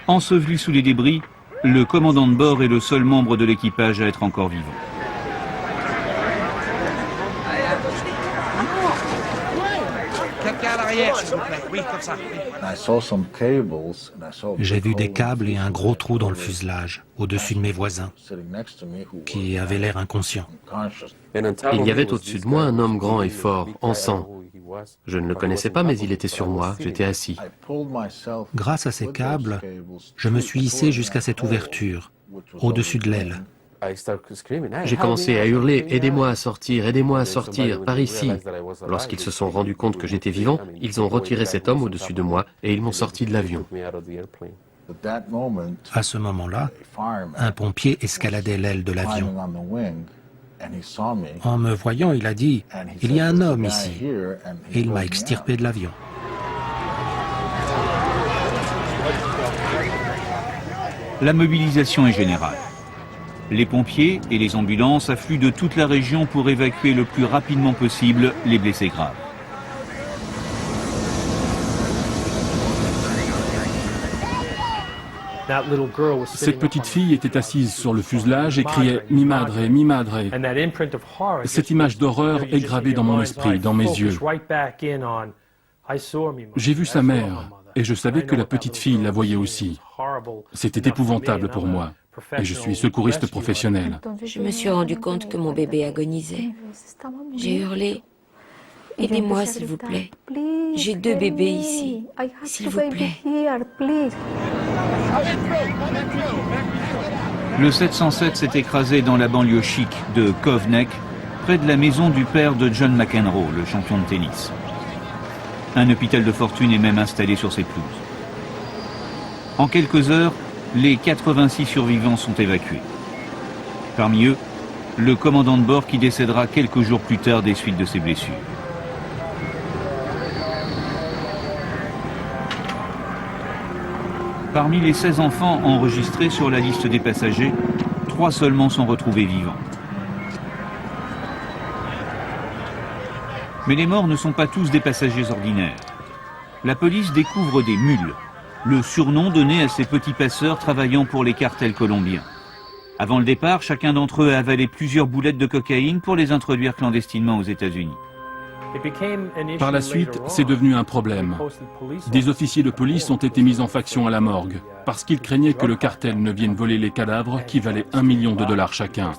Enseveli sous les débris, le commandant de bord est le seul membre de l'équipage à être encore vivant. J'ai vu des câbles et un gros trou dans le fuselage, au-dessus de mes voisins, qui avaient l'air inconscients. Il y avait au-dessus de moi un homme grand et fort, en sang. Je ne le connaissais pas, mais il était sur moi, j'étais assis. Grâce à ces câbles, je me suis hissé jusqu'à cette ouverture, au-dessus de l'aile. J'ai commencé à hurler « Aidez-moi à sortir, par ici !» Lorsqu'ils se sont rendus compte que j'étais vivant, ils ont retiré cet homme au-dessus de moi et ils m'ont sorti de l'avion. À ce moment-là, un pompier escaladait l'aile de l'avion. En me voyant, il a dit « Il y a un homme ici » et il m'a extirpé de l'avion. La mobilisation est générale. Les pompiers et les ambulances affluent de toute la région pour évacuer le plus rapidement possible les blessés graves. Cette petite fille était assise sur le fuselage et criait « Mi madre, mi madre ». Cette image d'horreur est gravée dans mon esprit, dans mes yeux. J'ai vu sa mère et je savais que la petite fille la voyait aussi. C'était épouvantable pour moi. Et je suis secouriste professionnel. Je me suis rendu compte que mon bébé agonisait. J'ai hurlé « Aidez-moi, s'il vous plaît. J'ai 2 bébés ici. S'il vous plaît. » Le 707 s'est écrasé dans la banlieue chic de Cove Neck, près de la maison du père de John McEnroe, le champion de tennis. Un hôpital de fortune est même installé sur ses pelouses. En quelques heures, les 86 survivants sont évacués. Parmi eux, le commandant de bord qui décédera quelques jours plus tard des suites de ses blessures. Parmi les 16 enfants enregistrés sur la liste des passagers, 3 seulement sont retrouvés vivants. Mais les morts ne sont pas tous des passagers ordinaires. La police découvre des mules, le surnom donné à ces petits passeurs travaillant pour les cartels colombiens. Avant le départ, chacun d'entre eux a avalé plusieurs boulettes de cocaïne pour les introduire clandestinement aux États-Unis. Par la suite, c'est devenu un problème. Des officiers de police ont été mis en faction à la morgue, parce qu'ils craignaient que le cartel ne vienne voler les cadavres qui valaient $1 million chacun.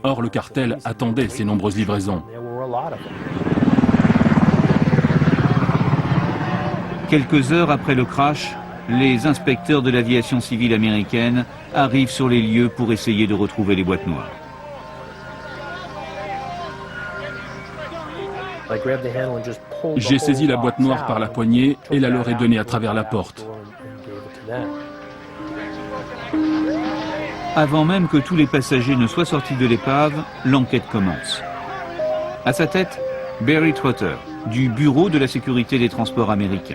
Or, le cartel attendait ces nombreuses livraisons. Quelques heures après le crash, les inspecteurs de l'aviation civile américaine arrivent sur les lieux pour essayer de retrouver les boîtes noires. J'ai saisi la boîte noire par la poignée et la leur ai donnée à travers la porte. Avant même que tous les passagers ne soient sortis de l'épave, l'enquête commence. À sa tête, Barry Trotter, du Bureau de la sécurité des transports américains.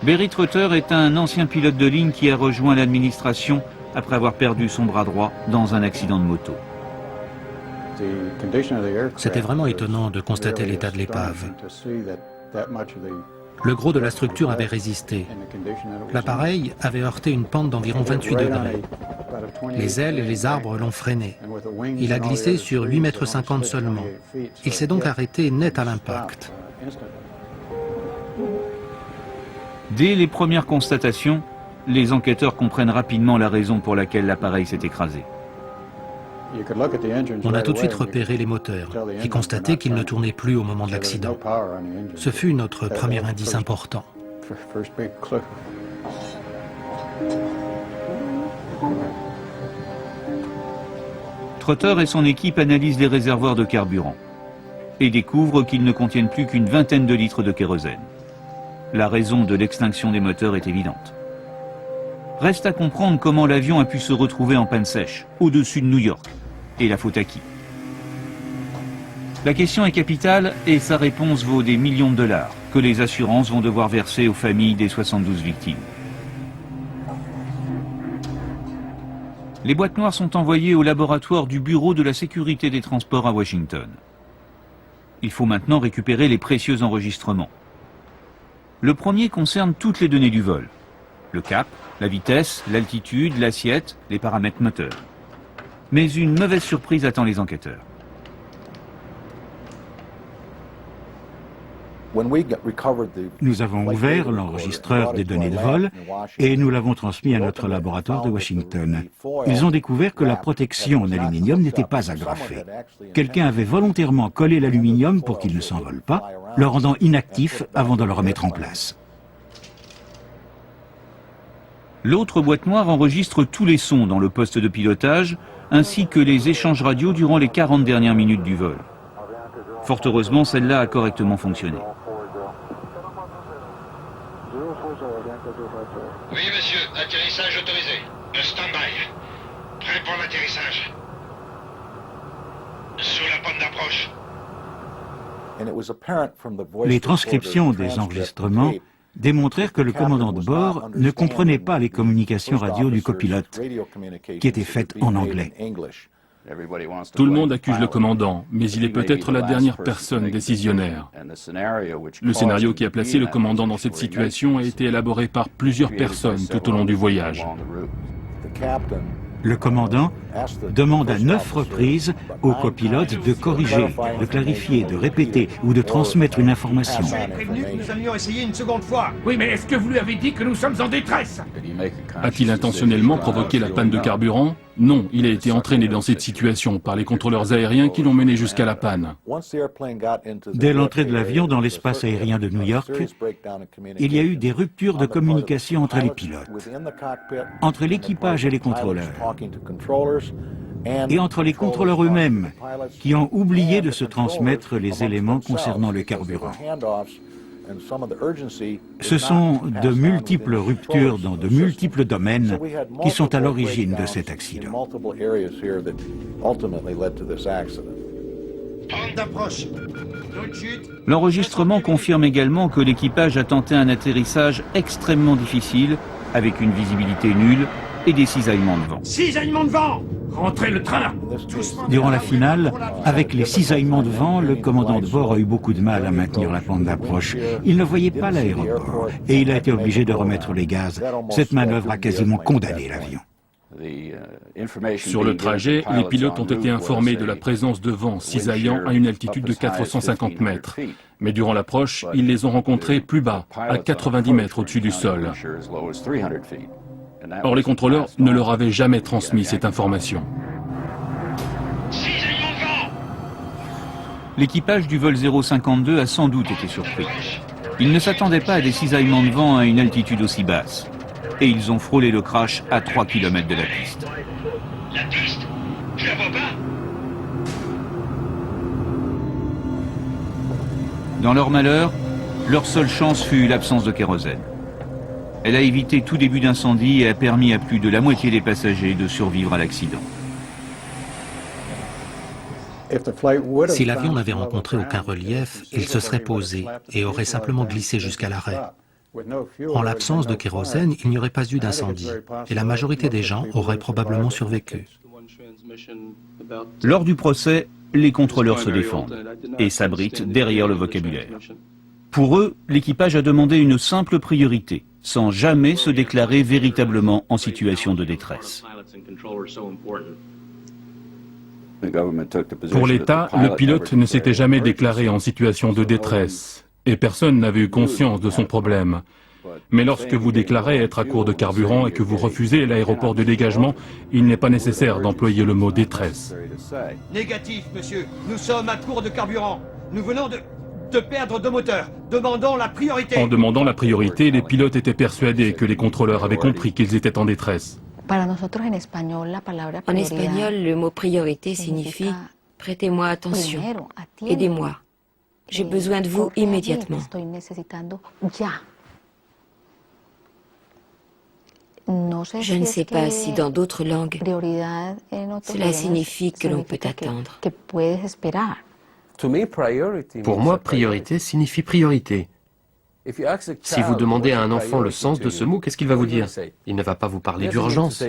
Barry Trotter est un ancien pilote de ligne qui a rejoint l'administration après avoir perdu son bras droit dans un accident de moto. C'était vraiment étonnant de constater l'état de l'épave. Le gros de la structure avait résisté. L'appareil avait heurté une pente d'environ 28 degrés. Les ailes et les arbres l'ont freiné. Il a glissé sur 8,50 m seulement. Il s'est donc arrêté net à l'impact. Dès les premières constatations, les enquêteurs comprennent rapidement la raison pour laquelle l'appareil s'est écrasé. On a tout de suite repéré les moteurs et constaté qu'ils ne tournaient plus au moment de l'accident. Ce fut notre premier indice important. Trotter et son équipe analysent les réservoirs de carburant et découvrent qu'ils ne contiennent plus qu'une vingtaine de litres de kérosène. La raison de l'extinction des moteurs est évidente. Reste à comprendre comment l'avion a pu se retrouver en panne sèche, au-dessus de New York. Et la faute à qui? La question est capitale et sa réponse vaut des millions de dollars que les assurances vont devoir verser aux familles des 72 victimes. Les boîtes noires sont envoyées au laboratoire du Bureau de la sécurité des transports à Washington. Il faut maintenant récupérer les précieux enregistrements. Le premier concerne toutes les données du vol. Le cap, la vitesse, l'altitude, l'assiette, les paramètres moteurs. Mais une mauvaise surprise attend les enquêteurs. Nous avons ouvert l'enregistreur des données de vol et nous l'avons transmis à notre laboratoire de Washington. Ils ont découvert que la protection en aluminium n'était pas agrafée. Quelqu'un avait volontairement collé l'aluminium pour qu'il ne s'envole pas, le rendant inactif avant de le remettre en place. L'autre boîte noire enregistre tous les sons dans le poste de pilotage, ainsi que les échanges radio durant les 40 dernières minutes du vol. Fort heureusement, celle-là a correctement fonctionné. Oui, monsieur, atterrissage autorisé. Stand-by. Prêt pour l'atterrissage. Sous la pente d'approche. Les transcriptions des enregistrements démontrèrent que le commandant de bord ne comprenait pas les communications radio du copilote, qui étaient faites en anglais. Tout le monde accuse le commandant, mais il est peut-être la dernière personne décisionnaire. Le scénario qui a placé le commandant dans cette situation a été élaboré par plusieurs personnes tout au long du voyage. Le commandant demande à 9 reprises au copilote de corriger, de clarifier, de répéter ou de transmettre une information. Prévenu que nous allions essayer une seconde fois. Oui, mais est-ce que vous lui avez dit que nous sommes en détresse? A-t-il intentionnellement provoqué la panne de carburant? Non, il a été entraîné dans cette situation par les contrôleurs aériens qui l'ont mené jusqu'à la panne. Dès l'entrée de l'avion dans l'espace aérien de New York, il y a eu des ruptures de communication entre les pilotes, entre l'équipage et les contrôleurs, et entre les contrôleurs eux-mêmes, qui ont oublié de se transmettre les éléments concernant le carburant. Ce sont de multiples ruptures dans de multiples domaines qui sont à l'origine de cet accident. Pente d'approche. L'enregistrement confirme également que l'équipage a tenté un atterrissage extrêmement difficile, avec une visibilité nulle et des cisaillements de vent. Cisaillement de vent. Rentrez le train. Durant la finale, avec les cisaillements de vent, le commandant de bord a eu beaucoup de mal à maintenir la pente d'approche. Il ne voyait pas l'aéroport et il a été obligé de remettre les gaz. Cette manœuvre a quasiment condamné l'avion. Sur le trajet, les pilotes ont été informés de la présence de vent cisaillant à une altitude de 450 mètres. Mais durant l'approche, ils les ont rencontrés plus bas, à 90 mètres au-dessus du sol. Or, les contrôleurs ne leur avaient jamais transmis cette information. L'équipage du vol 052 a sans doute été surpris. Ils ne s'attendaient pas à des cisaillements de vent à une altitude aussi basse. Et ils ont frôlé le crash à 3 km de la piste. La piste? Je la vois pas. Dans leur malheur, leur seule chance fut l'absence de kérosène. Elle a évité tout début d'incendie et a permis à plus de la moitié des passagers de survivre à l'accident. Si l'avion n'avait rencontré aucun relief, il se serait posé et aurait simplement glissé jusqu'à l'arrêt. En l'absence de kérosène, il n'y aurait pas eu d'incendie et la majorité des gens auraient probablement survécu. Lors du procès, les contrôleurs se défendent et s'abritent derrière le vocabulaire. Pour eux, l'équipage a demandé une simple priorité, sans jamais se déclarer véritablement en situation de détresse. Pour l'État, le pilote ne s'était jamais déclaré en situation de détresse et personne n'avait eu conscience de son problème. Mais lorsque vous déclarez être à court de carburant et que vous refusez l'aéroport de dégagement, il n'est pas nécessaire d'employer le mot détresse. Négatif, monsieur. Nous sommes à court de carburant. Nous venons de perdre 2 moteurs. Demandons la priorité. En demandant la priorité, les pilotes étaient persuadés que les contrôleurs avaient compris qu'ils étaient en détresse. En espagnol, le mot priorité signifie « prêtez-moi attention, aidez-moi, j'ai besoin de vous immédiatement ». Je ne sais pas si dans d'autres langues, cela signifie que l'on peut attendre. Pour moi, priorité signifie priorité. Si vous demandez à un enfant le sens de ce mot, qu'est-ce qu'il va vous dire? Il ne va pas vous parler d'urgence.